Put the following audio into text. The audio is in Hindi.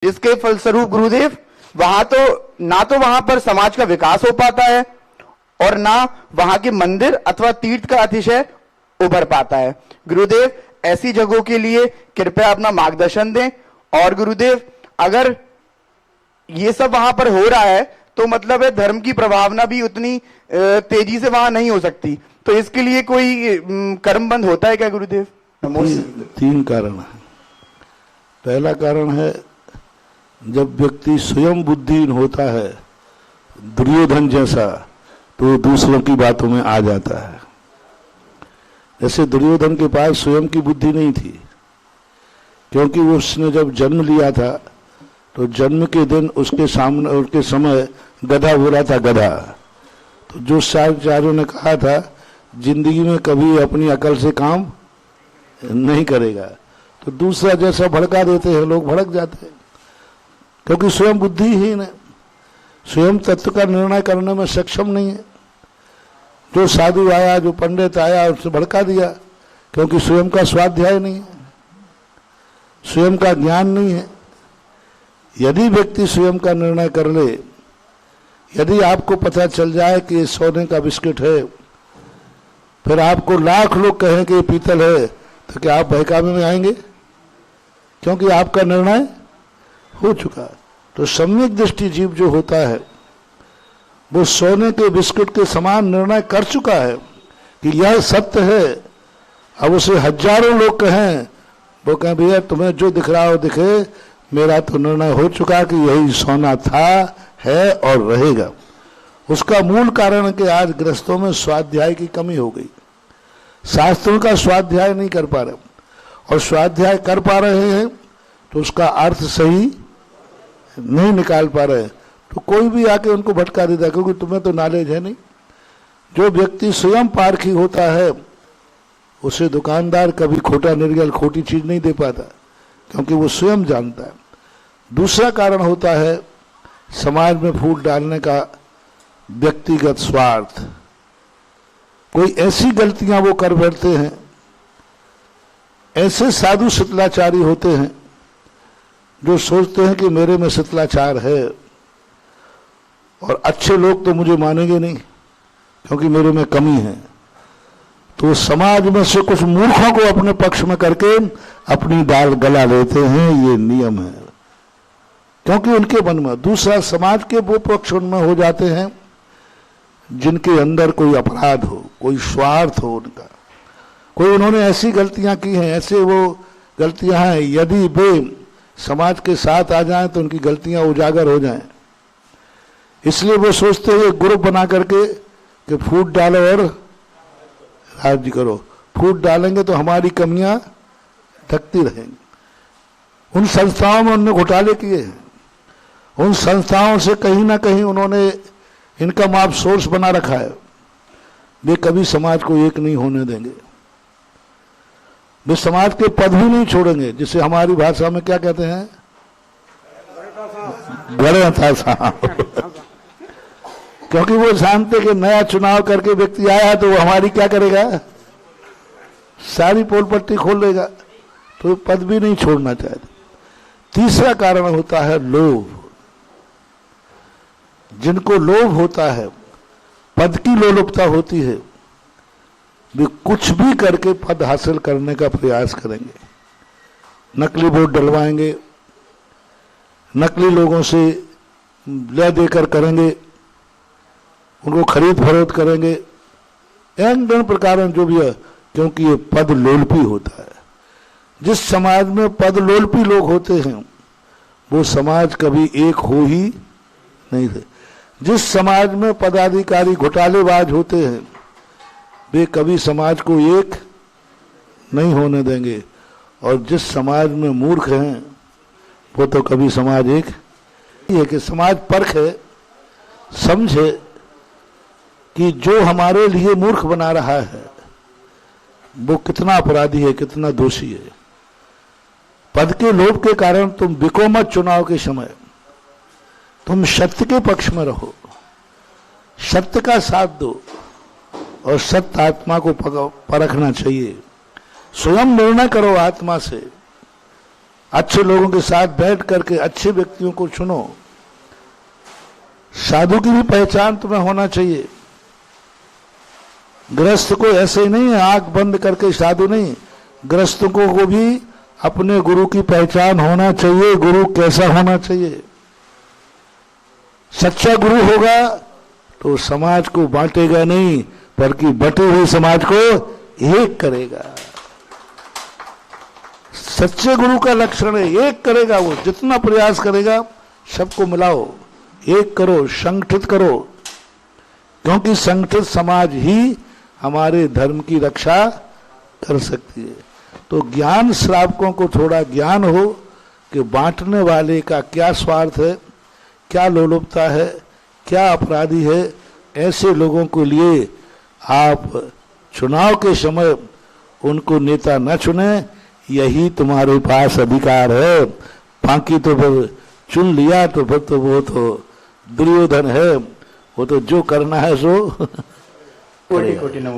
जिसके फलस्वरूप गुरुदेव वहां तो ना तो वहां पर समाज का विकास हो पाता है और ना वहां के मंदिर अथवा तीर्थ का अतिशय उभर पाता है। गुरुदेव ऐसी जगहों के लिए कृपया अपना मार्गदर्शन दें। और गुरुदेव अगर ये सब वहां पर हो रहा है तो मतलब है धर्म की प्रभावना भी उतनी तेजी से वहां नहीं हो सकती, तो इसके लिए कोई कर्म बंद होता है क्या गुरुदेव? तीन कारण है। पहला कारण है जब व्यक्ति स्वयं बुद्धिहीन होता है, दुर्योधन जैसा, तो दूसरों की बातों में आ जाता है। जैसे दुर्योधन के पास स्वयं की बुद्धि नहीं थी, क्योंकि उसने जब जन्म लिया था तो जन्म के दिन उसके सामने उसके समय गधा बोला था, गधा। तो जो शास्त्राचार्यों ने कहा था जिंदगी में कभी अपनी अकल से काम नहीं करेगा, तो दूसरा जैसा भड़का देते हैं लोग, भड़क जाते हैं, क्योंकि स्वयं बुद्धिहीन है, स्वयं तत्व का निर्णय करने में सक्षम नहीं है। जो साधु आया, जो पंडित आया, उससे भड़का दिया, क्योंकि स्वयं का स्वाध्याय नहीं है, स्वयं का ज्ञान नहीं है। यदि व्यक्ति स्वयं का निर्णय कर ले, यदि आपको पता चल जाए कि ये सोने का बिस्किट है, फिर आपको लाख लोग कहें कि ये पीतल है, तो क्या आप बहकावे में आएंगे? क्योंकि आपका निर्णय हो चुका। तो सम्यक दृष्टि जीव जो होता है वो सोने के बिस्कुट के समान निर्णय कर चुका है कि यह सत्य है। अब उसे हजारों लोग कहें, वो कहें भैया तुम्हें जो दिख रहा हो दिखे, मेरा तो निर्णय हो चुका कि यही सोना था, है और रहेगा। उसका मूल कारण है कि आज गृहस्थों में स्वाध्याय की कमी हो गई, शास्त्रों का स्वाध्याय नहीं कर पा रहे, और स्वाध्याय कर पा रहे हैं तो उसका अर्थ सही नहीं निकाल पा रहे, तो कोई भी आके उनको भटका देता है, क्योंकि तुम्हें तो नॉलेज है नहीं। जो व्यक्ति स्वयं पारखी होता है उसे दुकानदार कभी खोटा निर्गल खोटी चीज नहीं दे पाता, क्योंकि वो स्वयं जानता है। दूसरा कारण होता है समाज में फूट डालने का व्यक्तिगत स्वार्थ। कोई ऐसी गलतियां वो कर बैठते हैं, ऐसे साधु शिथिलाचारी होते हैं जो सोचते हैं कि मेरे में शिथिलाचार है और अच्छे लोग तो मुझे मानेंगे नहीं क्योंकि मेरे में कमी है। तो समाज में से कुछ मूर्खों को अपने पक्ष में करके अपनी डाल गला लेते हैं, ये नियम है, क्योंकि उनके मन में। दूसरा, समाज के वो पक्ष उनमें हो जाते हैं जिनके अंदर कोई अपराध हो, कोई स्वार्थ हो उनका, कोई उन्होंने ऐसी गलतियां की हैं, ऐसे वो गलतियां हैं, यदि वे समाज के साथ आ जाएं तो उनकी गलतियां उजागर हो जाएं। इसलिए वो सोचते हैं ग्रुप बना करके कि फूट डालो और राज्य करो। फूट डालेंगे तो हमारी कमियां ढकती रहेंगी। उन संस्थाओं में उन्होंने घोटाले किए हैं, उन संस्थाओं से कहीं ना कहीं उन्होंने इनकम ऑफ सोर्स बना रखा है। वे कभी समाज को एक नहीं होने देंगे, वे समाज के पद भी नहीं छोड़ेंगे, जिसे हमारी भाषा में क्या कहते हैं, गड़े था साहब। क्योंकि वो जानते कि नया चुनाव करके व्यक्ति आया तो वो हमारी क्या करेगा, सारी पोल पट्टी खोल लेगा, तो पद भी नहीं छोड़ना चाहते। तीसरा कारण होता है लोभ। जिनको लोभ होता है, पद की लोलुपता होती है, वे कुछ भी करके पद हासिल करने का प्रयास करेंगे। नकली वोट डलवाएंगे, नकली लोगों से ले देकर करेंगे, उनको खरीद फरोख्त करेंगे, एन प्रकार जो भी है, क्योंकि ये पद लोलपी होता है। जिस समाज में पद लोलपी लोग होते हैं वो समाज कभी एक हो ही नहीं थे। जिस समाज में पदाधिकारी घोटालेबाज होते हैं वे कभी समाज को एक नहीं होने देंगे, और जिस समाज में मूर्ख हैं वो तो कभी समाज एक है। कि समाज परख है, समझे कि जो हमारे लिए मूर्ख बना रहा है वो कितना अपराधी है, कितना दोषी है। पद के लोभ के कारण तुम बिको मत। चुनाव के समय तुम सत्य के पक्ष में रहो, सत्य का साथ दो, और सत्य आत्मा को परखना चाहिए। स्वयं निर्णय करो आत्मा से, अच्छे लोगों के साथ बैठ करके अच्छे व्यक्तियों को चुनो। साधु की भी पहचान तुम्हें होना चाहिए। गृहस्थ को ऐसे ही नहीं है आंख बंद करके साधु नहीं, गृहस्थों को भी अपने गुरु की पहचान होना चाहिए। गुरु कैसा होना चाहिए? सच्चा गुरु होगा तो समाज को बांटेगा नहीं, बल्कि बटे हुए समाज को एक करेगा। सच्चे गुरु का लक्षण है एक करेगा। वो जितना प्रयास करेगा सबको मिलाओ, एक करो, संगठित करो, क्योंकि संगठित समाज ही हमारे धर्म की रक्षा कर सकती है। तो ज्ञान श्रावकों को थोड़ा ज्ञान हो कि बांटने वाले का क्या स्वार्थ है, क्या लोलुपता है, क्या अपराधी है। ऐसे लोगों के लिए आप चुनाव के समय उनको नेता न चुने, यही तुम्हारे पास अधिकार है। बाकी तो फिर चुन लिया तो फिर तो वो तो दुर्योधन है, वो तो जो करना है सो कोटि कोटि नमस्कार।